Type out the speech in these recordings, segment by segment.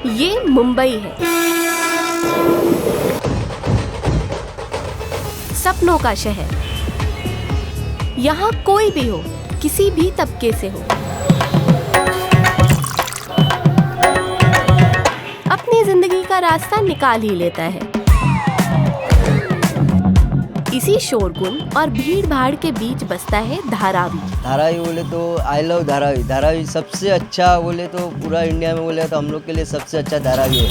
ये मुंबई है, सपनों का शहर। यहाँ कोई भी हो, किसी भी तबके से हो, अपनी जिंदगी का रास्ता निकाल ही लेता है। इसी शोरगुल और भीड़ भाड़ के बीच बसता है धारावी। धारावी बोले तो आई लव धारावी। धारावी सबसे अच्छा बोले तो पूरा इंडिया में बोले तो हम लोग के लिए सबसे अच्छा धारावी है।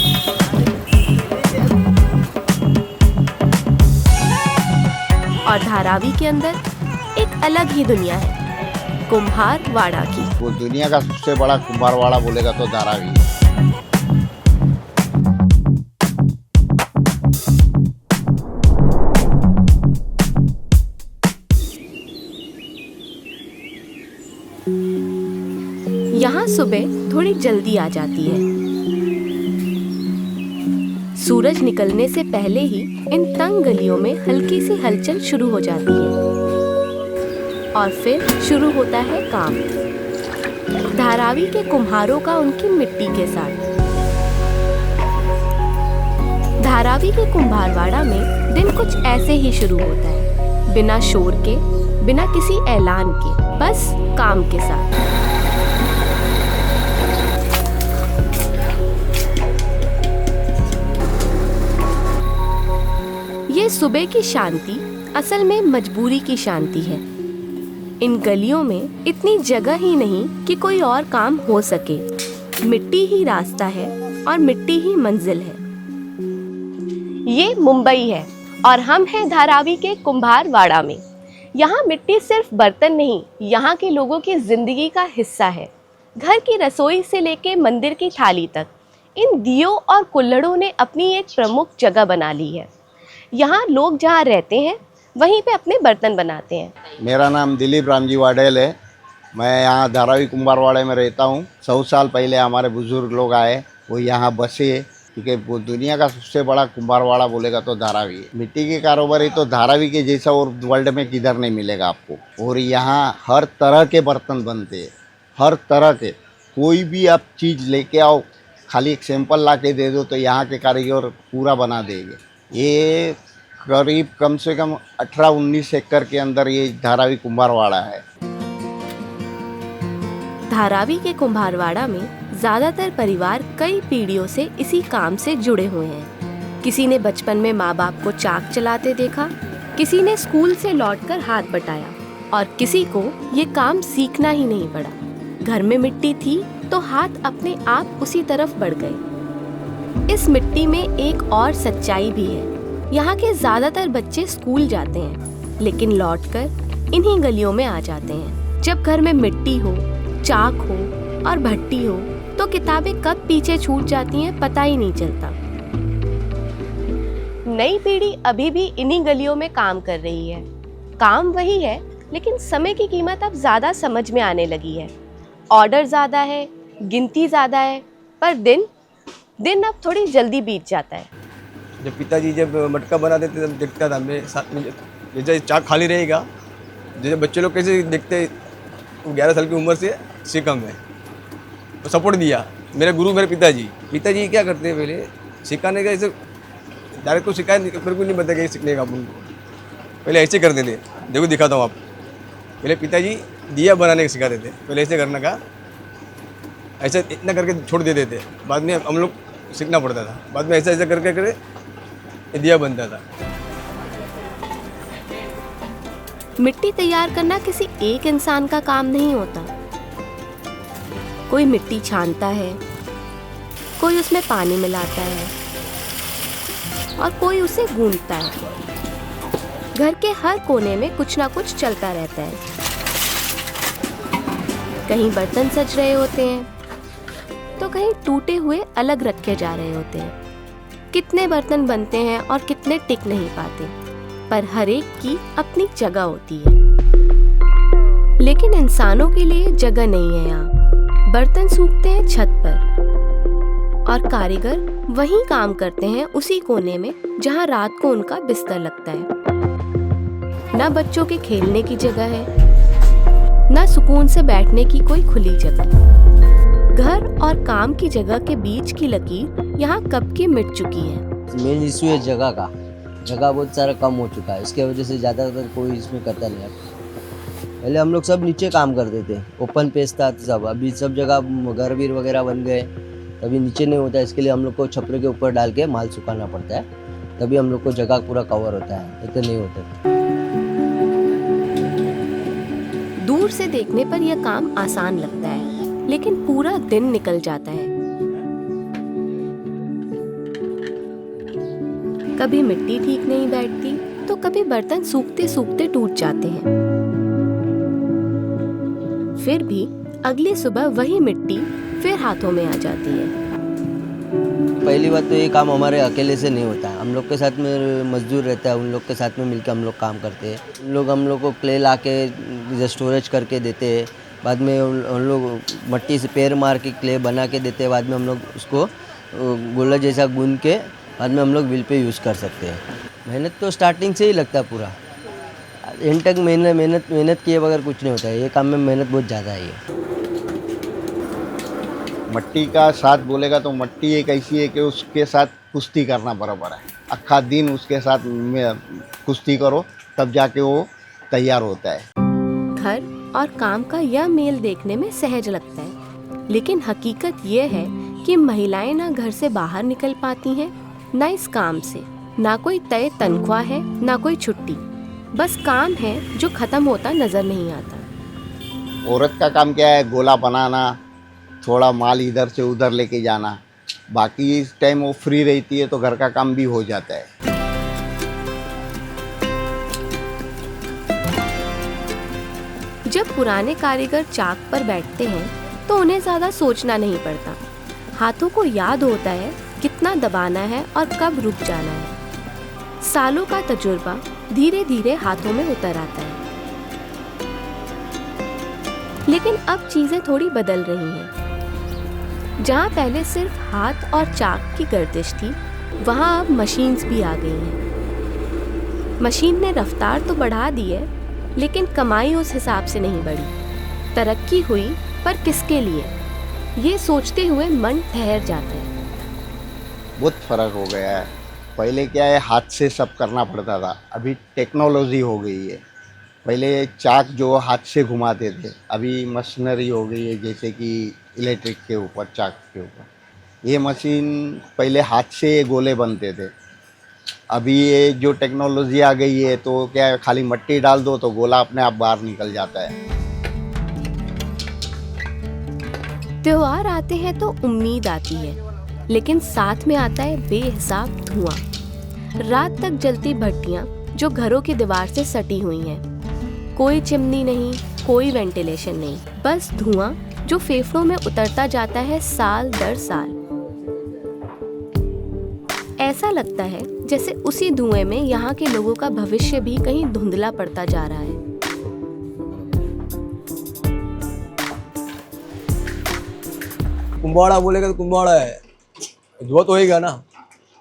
और धारावी के अंदर एक अलग ही दुनिया है, कुम्हारवाड़ा की। वो दुनिया का सबसे बड़ा कुम्हारवाड़ा बोलेगा तो धारावी है। यहाँ सुबह थोड़ी जल्दी आ जाती है। सूरज निकलने से पहले ही इन तंग गलियों में हल्की सी हलचल शुरू हो जाती है और फिर शुरू होता है काम, धारावी के कुम्हारों का उनकी मिट्टी के साथ। धारावी के कुम्हारवाड़ा में दिन कुछ ऐसे ही शुरू होता है, बिना शोर के, बिना किसी ऐलान के, बस काम के साथ। ये सुबह की शांति असल में मजबूरी की शांति है। इन गलियों में इतनी जगह ही नहीं कि कोई और काम हो सके। मिट्टी ही रास्ता है और मिट्टी ही मंजिल है। ये मुंबई है और हम हैं धारावी के कुम्हारवाड़ा में। यहाँ मिट्टी सिर्फ बर्तन नहीं, यहाँ के लोगों की जिंदगी का हिस्सा है। घर की रसोई से लेके मंदिर की थाली तक, इन दियों और कुल्हड़ों ने अपनी एक प्रमुख जगह बना ली है। यहाँ लोग जहाँ रहते हैं वहीं पे अपने बर्तन बनाते हैं। मेरा नाम दिलीप रामजी वाडेल है। मैं यहाँ धारावी कुम्हारवाड़े में रहता हूँ। 100 साल पहले हमारे बुजुर्ग लोग आए, वो यहाँ बसे, क्योंकि वो दुनिया का सबसे बड़ा कुम्हारवाड़ा बोलेगा तो धारावी है। मिट्टी के कारोबारी तो धारावी के जैसा और वर्ल्ड में किधर नहीं मिलेगा आपको। और यहाँ हर तरह के बर्तन बनते हैं, हर तरह के। कोई भी आप चीज़ लेके आओ, खाली एक सैंपल ला के दे दो तो यहाँ के कारीगर पूरा बना देंगे। ये करीब कम से कम 18-19 एकड़ के अंदर ये धारावी कुम्हारवाड़ा है। धारावी के कुम्हारवाड़ा में ज्यादातर परिवार कई पीढ़ियों से इसी काम से जुड़े हुए हैं। किसी ने बचपन में माँ बाप को चाक चलाते देखा, किसी ने स्कूल से लौटकर हाथ बटाया और किसी को ये काम सीखना ही नहीं पड़ा। घर में मिट्टी थी तो हाथ अपने आप उसी तरफ बढ़ गए। इस मिट्टी में एक और सच्चाई भी है। यहाँ के ज्यादातर बच्चे स्कूल जाते हैं लेकिन लौटकर इन्हीं गलियों में आ जाते हैं। जब घर में मिट्टी हो, चाक हो और भट्टी हो तो किताबें कब पीछे छूट जाती हैं पता ही नहीं चलता। नई पीढ़ी अभी भी इन्हीं गलियों में काम कर रही है। काम वही है लेकिन समय की कीमत अब ज्यादा समझ में आने लगी है। ऑर्डर ज्यादा है, गिनती ज्यादा है, पर दिन अब थोड़ी जल्दी बीत जाता है। जब पिताजी जब मटका बनाते थे तब देखता था मैं साथ में, जैसे चाक खाली रहेगा, जैसे बच्चे लोग कैसे देखते, 11 साल की उम्र से सीखा मैं, तो सपोर्ट दिया मेरे गुरु, मेरे पिताजी क्या करते हैं, पहले सिखाने का ऐसे डायरेक्ट को सिखाया, मेरे को नहीं पता कि सीखने का अपन को, पहले ऐसे करते थे। देखो दिखाता हूँ आपको। पहले पिताजी दिया बनाने का सिखाते थे, पहले ऐसे करने का, ऐसा इतना करके छोड़ देते थे। बाद में हम लोग सीखना पड़ता था, बाद में ऐसा ऐसा करके दिया बनता था। मिट्टी तैयार करना किसी एक इंसान का काम नहीं होता। कोई मिट्टी छानता है, कोई उसमें पानी मिलाता है और कोई उसे गूंथता है। घर के हर कोने में कुछ ना कुछ चलता रहता है। कहीं बर्तन सज रहे होते हैं तो कहीं टूटे हुए अलग रखे जा रहे होते हैं। कितने बर्तन बनते हैं और कितने टिक नहीं पाते, पर हर एक की अपनी जगह होती है। लेकिन इंसानों के लिए जगह नहीं है यहाँ। बर्तन सूखते हैं छत पर और कारीगर वहीं काम करते हैं उसी कोने में जहाँ रात को उनका बिस्तर लगता है। ना बच्चों के खेलने की जगह है, ना सुकून से बैठने की कोई खुली जगह। घर और काम की जगह के बीच की लकीर यहाँ कब की मिट चुकी है। मेन इशू है जगह का। जगह बहुत सारा कम हो चुका है, इसके वजह से ज़्यादातर कोई इसमें करता नहीं है। पहले हम लोग सब नीचे काम करते थे, ओपन पेस था सब। अभी सब जगह घर वीर वगैरह बन गए, तभी नीचे नहीं होता है। इसके लिए हम लोग को छपरे के ऊपर डाल के माल सुखाना पड़ता है, तभी हम लोग को जगह पूरा कवर होता है, नहीं तो नहीं होता। दूर से देखने पर यह काम आसान लगता है, लेकिन पूरा दिन निकल जाता है। कभी मिट्टी ठीक नहीं बैठती, तो कभी बर्तन सूखते सूखते टूट जाते हैं। फिर भी अगली सुबह वही मिट्टी फिर हाथों में आ जाती है। पहली बात तो ये काम हमारे अकेले से नहीं होता है, हम लोग के साथ में मजदूर रहता है, उन लोग के साथ में मिलकर हम लोग काम करते हैं। हम लोग को क्ले ला के स्टोरेज करके देते हैं, बाद में हम लोग मट्टी से पैर मार के क्ले बना के देते हैं। बाद में हम लोग उसको गोला जैसा गूंद के बाद में हम लोग व्हील पे यूज़ कर सकते हैं। मेहनत तो स्टार्टिंग से ही लगता है, पूरा एंड तक मेहनत किए बगैर कुछ नहीं होता है। ये काम में मेहनत बहुत ज़्यादा है। मट्टी का साथ बोलेगा तो मट्टी एक ऐसी है कि उसके साथ कुश्ती करना बराबर है। अक्खा दिन उसके साथ कुश्ती करो, तब जाके वो तैयार होता है। घर और काम का यह मेल देखने में सहज लगता है, लेकिन हकीकत ये है कि महिलाएं ना घर से बाहर निकल पाती हैं, ना इस काम से। ना कोई तय तनख्वाह है, ना कोई छुट्टी। बस काम है जो खत्म होता नजर नहीं आता। औरत का काम क्या है? गोला बनाना, थोड़ा माल इधर से उधर लेके जाना। बाकी इस टाइम वो फ्री रहती है तो घर का काम भी हो जाता है। जब पुराने कारीगर चाक पर बैठते हैं तो उन्हें ज्यादा सोचना नहीं पड़ता। हाथों को याद होता है कितना दबाना है और कब रुक जाना है। सालों का तजुर्बा धीरे धीरे हाथों में उतर आता है। लेकिन अब चीजें थोड़ी बदल रही हैं। जहाँ पहले सिर्फ हाथ और चाक की गर्दिश थी, वहाँ अब मशीन्स भी आ गई हैं। मशीन ने रफ्तार तो बढ़ा दी है, लेकिन कमाई उस हिसाब से नहीं बढ़ी। तरक्की हुई, पर किसके लिए? ये सोचते हुए मन ठहर जाता है। बहुत फ़र्क हो गया है। पहले क्या है, हाथ से सब करना पड़ता था, अभी टेक्नोलॉजी हो गई है। पहले चाक जो हाथ से घुमाते थे, अभी मशीनरी हो गई है, जैसे कि इलेक्ट्रिक के ऊपर, चाक के ऊपर। ये मशीन पहले हाथ से गोले बनते थे, अभी ये जो टेक्नोलॉजी आ गई है तो क्या है, खाली मट्टी डाल दो तो गोला अपने आप बाहर निकल जाता है। त्योहार आते हैं तो उम्मीद आती है, लेकिन साथ में आता है बेहिसाब धुआं। रात तक जलती भट्टियां जो घरों की दीवार से सटी हुई हैं। कोई चिमनी नहीं, कोई वेंटिलेशन नहीं, बस धुआं जो फेफड़ों में उतरता जाता है साल दर साल। ऐसा लगता है जैसे उसी धुएं में यहाँ के लोगों का भविष्य भी कहीं धुंधला पड़ता जा रहा है। कुंभाड़ा बोलेगा तो कुंभाड़ा है, धुआं तो होएगा ना,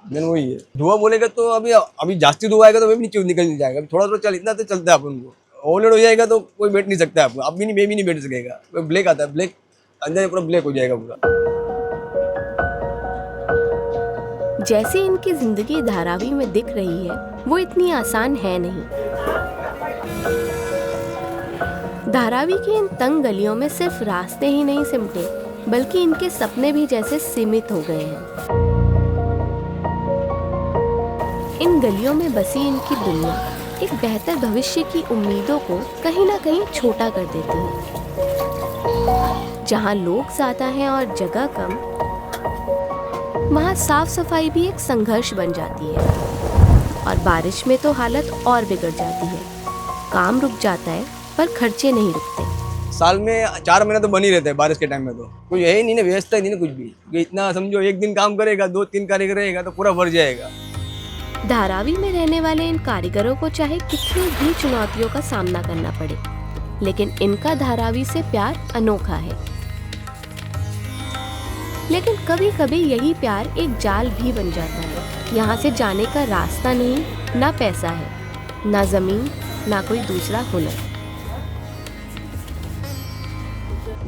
मेन वही है। धुआं बोलेगा तो अभी जास्ती धुआं आएगा तो भी नीचे निकल नहीं जाएगा। थोड़ा थोड़ा चल, इतना तो चलता है अपन को। ओवरलोड हो जाएगा तो कोई बैठ नहीं सकता है, आप भी नहीं, मैं भी नहीं बैठ सकेगा। ब्लैक आता है, ब्लैक अंदर पूरा ब्लैक हो जाएगा पूरा। जैसे इनकी जिंदगी धारावी में दिख रही है, वो इतनी आसान है नहीं। धारावी की इन तंग गलियों में सिर्फ रास्ते ही नहीं सिमटे, बल्कि इनके सपने भी जैसे सीमित हो गए हैं। इन गलियों में बसी इनकी दुनिया एक बेहतर भविष्य की उम्मीदों को कहीं ना कहीं छोटा कर देती है। जहाँ लोग ज्यादा हैं और जगह कम, वहाँ साफ सफाई भी एक संघर्ष बन जाती है। और बारिश में तो हालत और बिगड़ जाती है। काम रुक जाता है, पर खर्चे नहीं रुकते। साल में 4 महीने तो बन ही रहते हैं बारिश के टाइम में। तो कोई है ही नहीं ना, व्यवस्था ही नहीं ना कुछ भी। कि इतना समझो, एक दिन काम करेगा, 2-3 कारीगर रहेगा तो पूरा भर जाएगा। धारावी में रहने वाले इन कारीगरों को चाहे कितनी भी चुनौतियों का सामना करना पड़े, लेकिन इनका धारावी से प्यार अनोखा है। लेकिन कभी कभी यही प्यार एक जाल भी बन जाता है। यहाँ से जाने का रास्ता नहीं, ना पैसा है, ना जमीन, ना कोई दूसरा हुनर।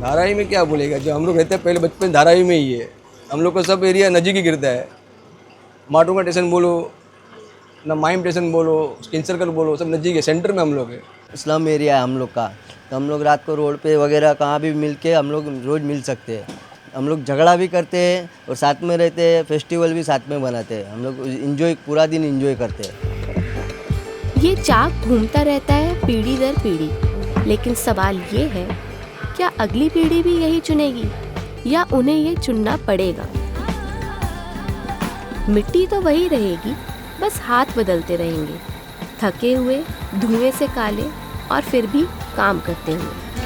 धारावी में क्या बोलेगा, जो हम लोग रहते हैं पहले बचपन धारावी में ही है। हम लोग को सब एरिया नज़दीक ही गिरता है। माटुंगा स्टेशन बोलो ना, माइम स्टेशन बोलो, किंग सर्कल बोलो, सब नज़दीक है, सेंटर में हम लोग है। स्लम एरिया है हम लोग का, तो हम लोग रात को रोड पे वगैरह कहाँ भी मिल के हम लोग रोज़ मिल सकते हैं। हम लोग झगड़ा भी करते हैं और साथ में रहते हैं, फेस्टिवल भी साथ में बनाते हैं। हम लोग इंजॉय पूरा दिन इंजॉय करते हैं। ये चाक घूमता रहता है पीढ़ी दर पीढ़ी, लेकिन सवाल ये है, क्या अगली पीढ़ी भी यही चुनेगी या उन्हें ये चुनना पड़ेगा? मिट्टी तो वही रहेगी, बस हाथ बदलते रहेंगे, थके हुए, धुएं से काले और फिर भी काम करते हुए।